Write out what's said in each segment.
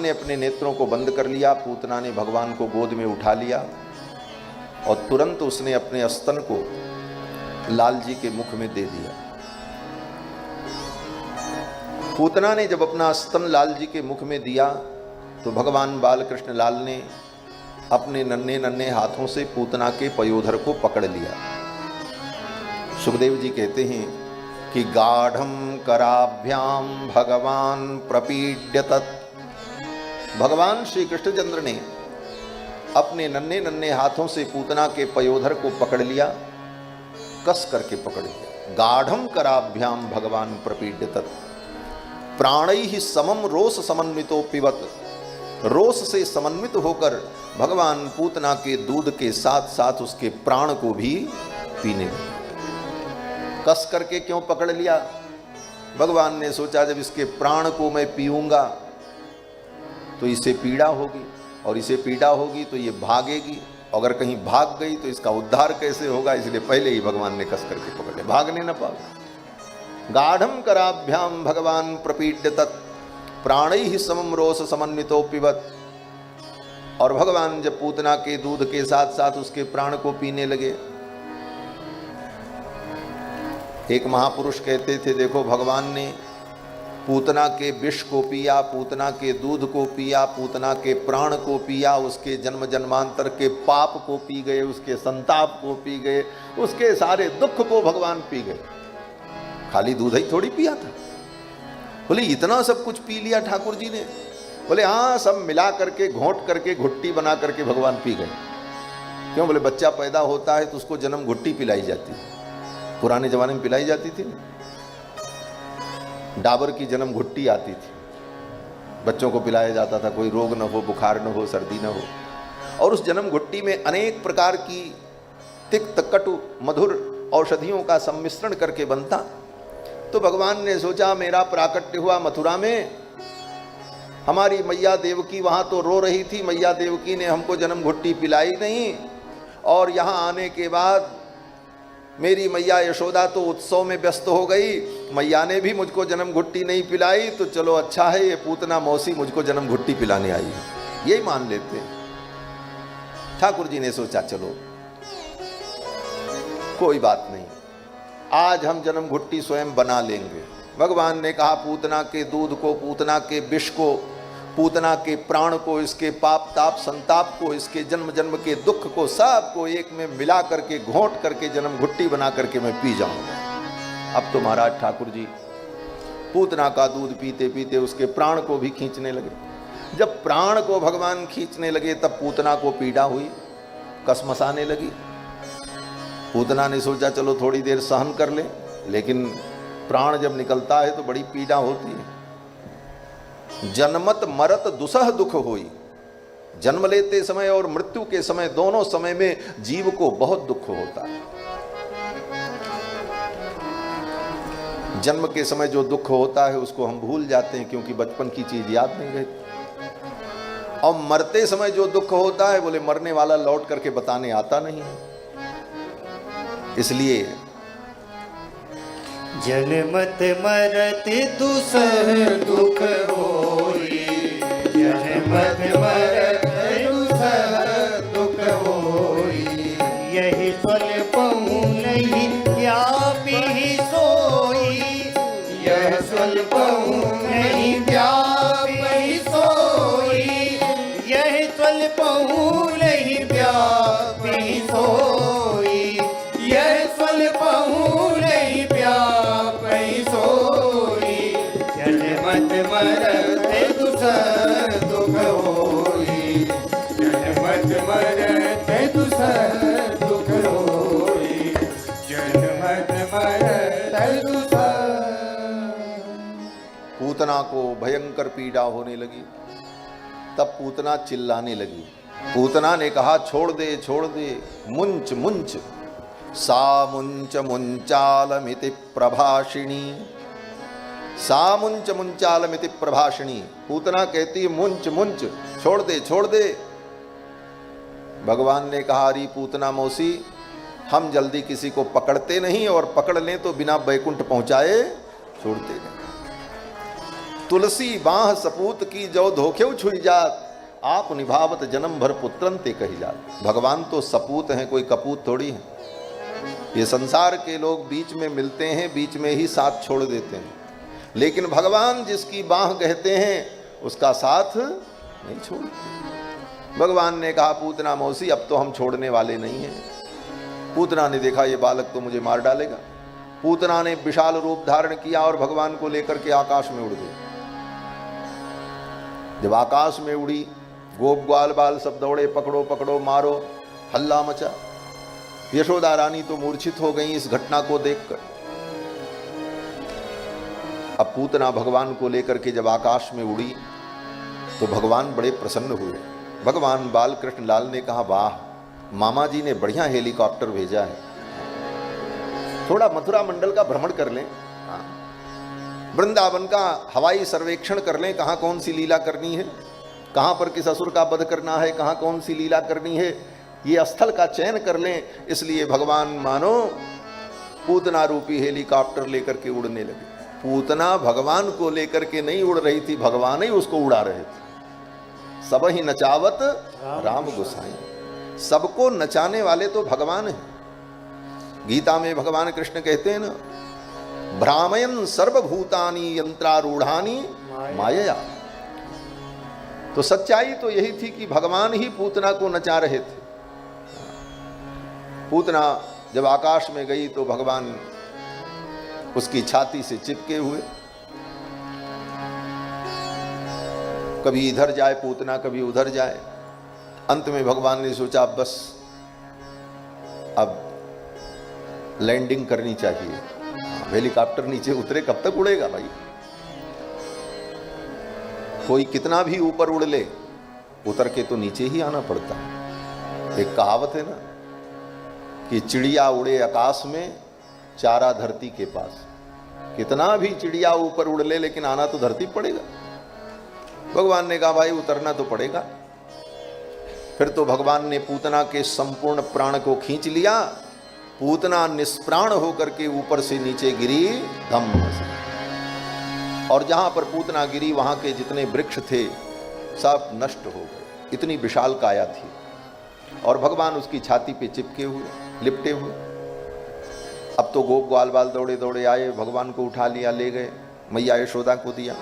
ने अपने नेत्रों को बंद कर लिया। पूतना ने भगवान को गोद में उठा लिया और तुरंत उसने अपने स्तन को लाल जी के मुख में दे दिया। पूतना ने जब अपना स्तन लाल जी के मुख में दिया तो भगवान बालकृष्ण लाल ने अपने नन्हे नन्हे हाथों से पूतना के पयोधर को पकड़ लिया। सुखदेव जी कहते हैं कि गाढ़म कराभ्याम भगवान प्रपीड्य तत्। भगवान श्री कृष्णचंद्र ने अपने नन्हे नन्हे हाथों से पूतना के पयोधर को पकड़ लिया, कस करके पकड़ लिया। गाढ़म कराभ्याम भगवान प्रपीड्य तत्। प्राणैहि समम रोष समन्वितो पिबत। रोष से समन्वित होकर भगवान पूतना के दूध के साथ साथ उसके प्राण को भी पीने लगे। कस करके क्यों पकड़ लिया? भगवान ने सोचा जब इसके प्राण को मैं पीऊंगा तो इसे पीड़ा होगी, और इसे पीड़ा होगी तो ये भागेगी, अगर कहीं भाग गई तो इसका उद्धार कैसे होगा, इसलिए पहले ही भगवान ने कस करके पकड़ लिया, भागने न पाए। गाढ़म कराभ्याम भगवान प्रपीड्य तत् प्राणैहि समम रोष समन्वितो पिबत। और भगवान जब पूतना के दूध के साथ साथ उसके प्राण को पीने लगे, एक महापुरुष कहते थे, देखो भगवान ने पूतना के विष को पिया, पूतना के दूध को पिया, पूतना के प्राण को पिया, उसके जन्म जन्मांतर के पाप को पी गए, उसके संताप को पी गए, उसके सारे दुख को भगवान पी गए। खाली दूध ही थोड़ी पिया था। बोले इतना सब कुछ पी लिया ठाकुर जी ने? बोले हाँ, सब मिला करके घोंट करके घुट्टी बना करके भगवान पी गए। क्यों? बोले बच्चा पैदा होता है तो उसको जन्म घुट्टी पिलाई जाती है, पुराने जमाने में पिलाई जाती थी। डाबर की जन्म घुट्टी आती थी, बच्चों को पिलाया जाता था, कोई रोग न हो, बुखार न हो, सर्दी न हो। और उस जन्म घुट्टी में अनेक प्रकार की तिक्त कटु मधुर औषधियों का सम्मिश्रण करके बनता। तो भगवान ने सोचा मेरा प्राकट्य हुआ मथुरा में, हमारी मैया देवकी वहाँ तो रो रही थी, मैया देवकी ने हमको जन्म घुट्टी पिलाई नहीं, और यहाँ आने के बाद मेरी मैया यशोदा तो उत्सव में व्यस्त हो गई, मैया ने भी मुझको जन्म घुट्टी नहीं पिलाई, तो चलो अच्छा है ये पूतना मौसी मुझको जन्म घुट्टी पिलाने आई है, यही मान लेते हैं। ठाकुर जी ने सोचा चलो कोई बात नहीं, आज हम जन्म घुट्टी स्वयं बना लेंगे। भगवान ने कहा पूतना के दूध को, पूतना के विष को, पूतना के प्राण को, इसके पाप ताप संताप को, इसके जन्म जन्म के दुख को, सब को एक में मिला करके घोंट करके जन्म घुट्टी बना करके मैं पी जाऊंगा। अब तो महाराज ठाकुर जी पूतना का दूध पीते पीते उसके प्राण को भी खींचने लगे। जब प्राण को भगवान खींचने लगे तब पूतना को पीड़ा हुई, कसमसाने लगी। पूतना ने सोचा चलो थोड़ी देर सहन कर ले, लेकिन प्राण जब निकलता है तो बड़ी पीड़ा होती है। जन्मत मरत दुसह दुख होई। जन्म लेते समय और मृत्यु के समय, दोनों समय में जीव को बहुत दुख होता है। जन्म के समय जो दुख होता है उसको हम भूल जाते हैं क्योंकि बचपन की चीज याद नहीं रहती। और मरते समय जो दुख होता है, बोले मरने वाला लौट करके बताने आता नहीं है। इसलिए जन्मत मरत दुसह दुख होई, जन्मत मरत दुसह दुख होई, यही स्वल्पहु नहीं व्यापी सोई, यह स्वल्पहु नहीं व्यापी सोई, यह स्वल्पहु नहीं व्यापी सोई, यह स्वल्पहु नहीं व्यापी सोई, जन्मत मरत दुसह दुख होई, जन्मत मरत दुसह दुख होई, जन्मत मरत दुसह। पूतना को भयंकर पीड़ा होने लगी। तब पूतना चिल्लाने लगी। पूतना ने कहा छोड़ दे छोड़ दे, मुंच मुंच। सा मुंच मुंचालमिति प्रभाषिणी, सा मुंच मुंचालमिति प्रभाषिणी। पूतना कहती है मुंच मुंच, छोड़ दे छोड़ दे। भगवान ने कहा अरे पूतना मौसी, हम जल्दी किसी को पकड़ते नहीं, और पकड़ लें तो बिना बैकुंठ पहुंचाए छोड़ते नहीं। तुलसी बाह सपूत की जो धोखे छुई जात, आप निभावत जन्म भर पुत्रन ते कही जात। भगवान तो सपूत हैं, कोई कपूत थोड़ी है। ये संसार के लोग बीच में मिलते हैं, बीच में ही साथ छोड़ देते हैं, लेकिन भगवान जिसकी बाह कहते हैं उसका साथ नहीं छोड़ते। भगवान ने कहा पूतना मौसी अब तो हम छोड़ने वाले नहीं हैं। पूतना ने देखा ये बालक तो मुझे मार डालेगा। पूतना ने विशाल रूप धारण किया और भगवान को लेकर के आकाश में उड़ गई। जब आकाश में उड़ी, गोप ग्वाल बाल सब दौड़े, पकड़ो पकड़ो मारो, हल्ला मचा। यशोदा रानी तो मूर्छित हो गई इस घटना को देखकर। अब पूतना भगवान को लेकर के जब आकाश में उड़ी तो भगवान बड़े प्रसन्न हुए। भगवान बाल कृष्ण लाल ने कहा वाह, मामा जी ने बढ़िया हेलीकॉप्टर भेजा है, थोड़ा मथुरा मंडल का भ्रमण कर लें, वृंदावन का हवाई सर्वेक्षण कर लें, कहाँ कौन सी लीला करनी है, कहाँ पर किस असुर का वध करना है, कहाँ कौन सी लीला करनी है, ये स्थल का चयन कर लें। इसलिए भगवान मानो पूतना रूपी हेलीकॉप्टर लेकर के उड़ने लगे। पूतना भगवान को लेकर के नहीं उड़ रही थी, भगवान ही उसको उड़ा रहे थे। सब ही नचावत राम गोसाई, सबको नचाने वाले तो भगवान हैं। गीता में भगवान कृष्ण कहते हैं ना, भ्रामयन सर्वभूतानि यंत्रारूढ़ानि मायया। तो सच्चाई तो यही थी कि भगवान ही पूतना को नचा रहे थे। पूतना जब आकाश में गई तो भगवान उसकी छाती से चिपके हुए, कभी इधर जाए पूतना, कभी उधर जाए। अंत में भगवान ने सोचा बस अब लैंडिंग करनी चाहिए। हेलीकॉप्टर नीचे उतरे, कब तक उड़ेगा भाई? कोई कितना भी ऊपर उड़ ले, उतर के तो नीचे ही आना पड़ता है। एक कहावत है ना कि चिड़िया उड़े आकाश में, चारा धरती के पास। कितना भी चिड़िया ऊपर उड़ ले, लेकिन आना तो धरती पड़ेगा। भगवान ने कहा भाई उतरना तो पड़ेगा। फिर तो भगवान ने पूतना के संपूर्ण प्राण को खींच लिया। पूतना निष्प्राण होकर के ऊपर से नीचे गिरी धम से, और जहां पर पूतना गिरी वहां के जितने वृक्ष थे सब नष्ट हो गए। इतनी विशाल काया थी, और भगवान उसकी छाती पे चिपके हुए, लिपटे हुए। अब तो गोप ग्वाल बाल दौड़े दौड़े आए, भगवान को उठा लिया, ले गए, मैया यशोदा को दिया।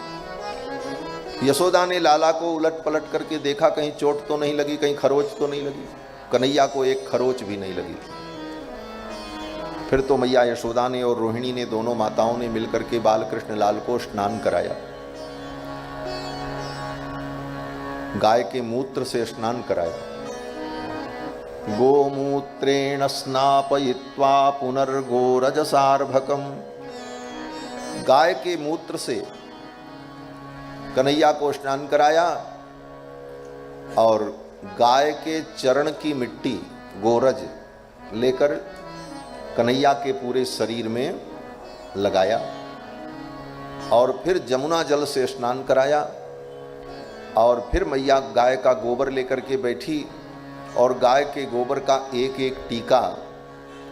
यशोदा ने लाला को उलट पलट करके देखा, कहीं चोट तो नहीं लगी, कहीं खरोच तो नहीं लगी। कन्हैया को एक खरोच भी नहीं लगी। फिर तो मैया यशोदा ने और रोहिणी ने, दोनों माताओं ने मिलकर के बाल कृष्ण लाल को स्नान कराया। गाय के मूत्र से स्नान कराया। गोमूत्रेण स्नापयित्वा पुनर्गोरजसार्भकम। गाय के मूत्र से कन्हैया को स्नान कराया, और गाय के चरण की मिट्टी गोरज लेकर कन्हैया के पूरे शरीर में लगाया, और फिर जमुना जल से स्नान कराया। और फिर मैया गाय का गोबर लेकर के बैठी, और गाय के गोबर का एक एक टीका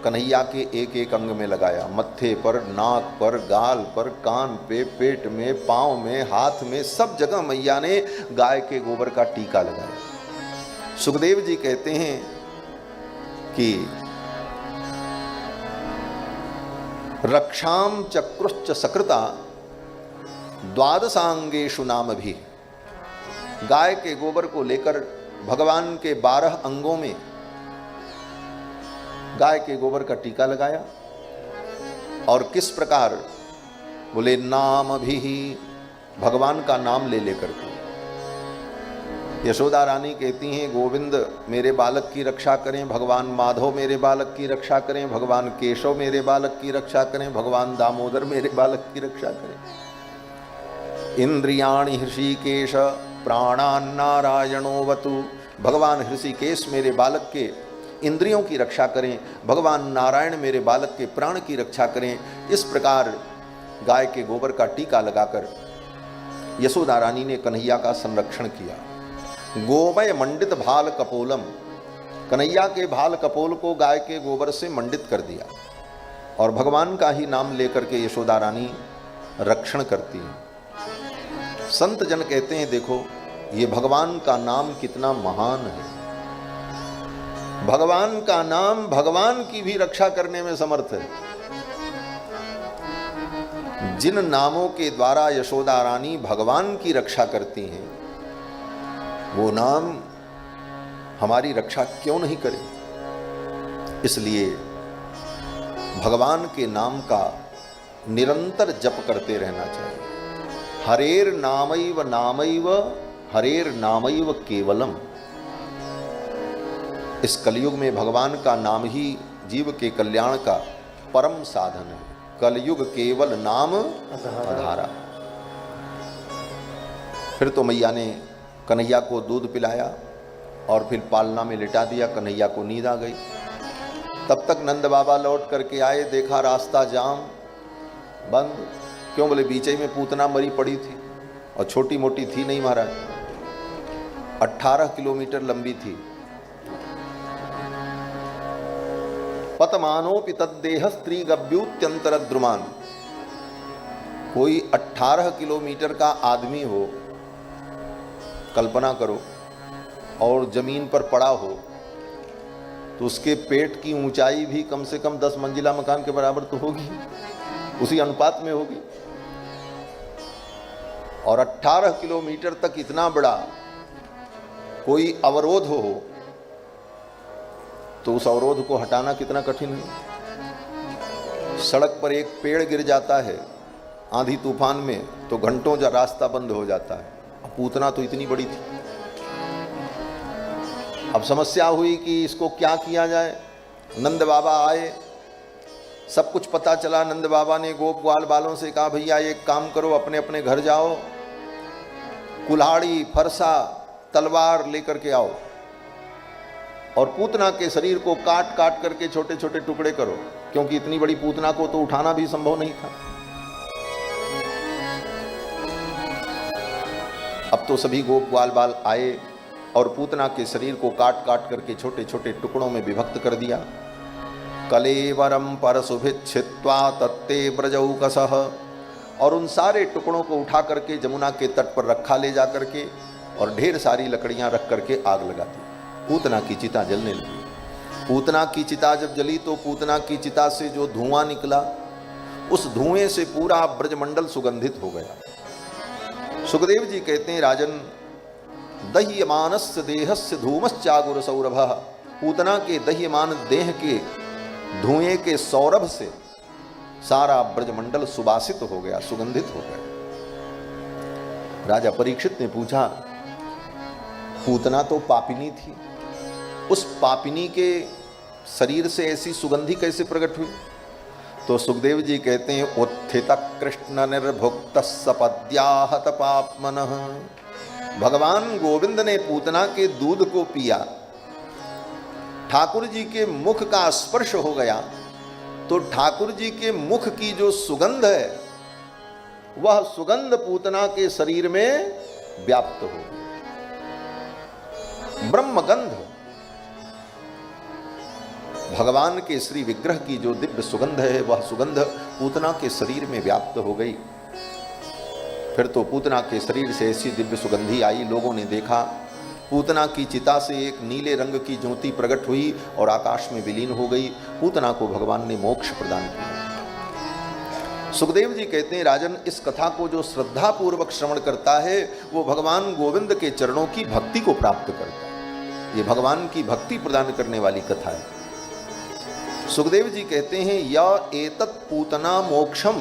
कन्हैया के एक एक अंग में लगाया। मत्थे पर, नाक पर, गाल पर, कान पे, पेट में, पाँव में, हाथ में, सब जगह मैया ने गाय के गोबर का टीका लगाया। सुखदेव जी कहते हैं कि रक्षाम चक्रुश्च सकृता द्वादशांगेषु नाम भी। गाय के गोबर को लेकर भगवान के 12 अंगों में गाय के गोबर का टीका लगाया। और किस प्रकार? बोले नाम भी, भगवान का नाम ले लेकर के। यशोदा रानी कहती हैं गोविंद मेरे बालक की रक्षा करें, भगवान माधव मेरे बालक की रक्षा करें, भगवान केशव मेरे बालक की रक्षा करें, भगवान दामोदर मेरे बालक की रक्षा करें। इंद्रियाणि हृषिकेश प्राणान्नारायणोवतु। भगवान हृषिकेश मेरे बालक के इंद्रियों की रक्षा करें, भगवान नारायण मेरे बालक के प्राण की रक्षा करें। इस प्रकार गाय के गोबर का टीका लगाकर यशोदा रानी ने कन्हैया का संरक्षण किया। गोमय मंडित भाल कपोलम, कन्हैया के भाल कपोल को गाय के गोबर से मंडित कर दिया, और भगवान का ही नाम लेकर के यशोदा रानी रक्षण करती है। संत जन कहते हैं देखो ये भगवान का नाम कितना महान है। भगवान का नाम भगवान की भी रक्षा करने में समर्थ है। जिन नामों के द्वारा यशोदा रानी भगवान की रक्षा करती हैं, वो नाम हमारी रक्षा क्यों नहीं करे। इसलिए भगवान के नाम का निरंतर जप करते रहना चाहिए। हरेर नामैव नामैव हरेर नामैव केवलम। इस कलयुग में भगवान का नाम ही जीव के कल्याण का परम साधन है। कलयुग केवल नाम आधारा। फिर तो मैया ने कन्हैया को दूध पिलाया और फिर पालना में लिटा दिया। कन्हैया को नींद आ गई। तब तक नंद बाबा लौट करके आए, देखा रास्ता जाम बंद। क्यों? बोले बीचे में पूतना मरी पड़ी थी और छोटी मोटी थी नहीं महाराज, 18 किलोमीटर लंबी थी। पतमानोपि तद्देह स्त्री गभ्युत्यंतर द्रुमान। कोई 18 किलोमीटर का आदमी हो, कल्पना करो, और जमीन पर पड़ा हो तो उसके पेट की ऊंचाई भी कम से कम 10 मंजिला मकान के बराबर तो होगी, उसी अनुपात में होगी। और 18 किलोमीटर तक इतना बड़ा कोई अवरोध हो तो उस अवरोध को हटाना कितना कठिन है। सड़क पर एक पेड़ गिर जाता है आंधी तूफान में तो घंटों रास्ता बंद हो जाता है। पूतना तो इतनी बड़ी थी। अब समस्या हुई कि इसको क्या किया जाए। नंद बाबा आए, सब कुछ पता चला। नंद बाबा ने गोप ग्वाल बालों से कहा, भैया एक काम करो, अपने अपने घर जाओ, कुल्हाड़ी फरसा तलवार लेकर के आओ और पूतना के शरीर को काट काट करके छोटे छोटे टुकड़े करो, क्योंकि इतनी बड़ी पूतना को तो उठाना भी संभव नहीं था। अब तो सभी गोप ग्वाल बाल आए और पूतना के शरीर को काट काट करके छोटे छोटे टुकड़ों में विभक्त कर दिया। कलेवरम परशुभिच्छित्वा तत्ते ब्रजौकसः। और उन सारे टुकड़ों को उठा करके जमुना के तट पर रखा ले जा करके और ढेर सारी लकड़ियां रख करके आग लगा दी। पूतना की चिता जलने लगी। पूतना की चिता जब जली तो पूतना की चिता से जो धुआं निकला, उस धुएं से पूरा ब्रजमंडल सुगंधित हो गया। सुखदेव जी कहते हैं, राजन दह्यमानस्य देहस्य धूमश्चागुर सौरभः। पूतना के दह्यमान देह के धुएं के सौरभ से सारा ब्रजमंडल सुबासित हो गया, सुगंधित हो गया। राजा परीक्षित ने पूछा, पूतना तो पापिनी थी, उस पापिनी के शरीर से ऐसी सुगंधि कैसे प्रकट हुई? तो सुखदेव जी कहते हैं, उत्थित कृष्ण निर्भुक्त सपद्याहत पापमनः। भगवान गोविंद ने पूतना के दूध को पिया, ठाकुर जी के मुख का स्पर्श हो गया तो ठाकुर जी के मुख की जो सुगंध है वह सुगंध पूतना के शरीर में व्याप्त हो गई। ब्रह्मगंध, भगवान के श्री विग्रह की जो दिव्य सुगंध है वह सुगंध पूतना के शरीर में व्याप्त हो गई। फिर तो पूतना के शरीर से ऐसी दिव्य सुगंधी आई, लोगों ने देखा। पूतना की चिता से एक नीले रंग की ज्योति प्रकट हुई और आकाश में विलीन हो गई। पूतना को भगवान ने मोक्ष प्रदान किया। सुखदेव जी कहते हैं, राजन इस कथा को जो श्रद्धा पूर्वक श्रवण करता है वो भगवान गोविंद के चरणों की भक्ति को प्राप्त करता है। ये भगवान की भक्ति प्रदान करने वाली कथा है। सुखदेव जी कहते हैं, या एतत् पूतना मोक्षम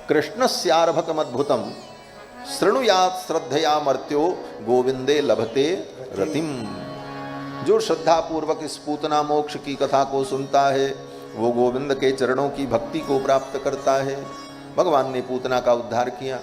कृष्णस्यार्भकमद्भुतम शृणुयात् श्रद्धया मर्त्यो गोविंदे लभते रतिम। जो श्रद्धा पूर्वक इस पूतना मोक्ष की कथा को सुनता है वो गोविंद के चरणों की भक्ति को प्राप्त करता है। भगवान ने पूतना का उद्धार किया।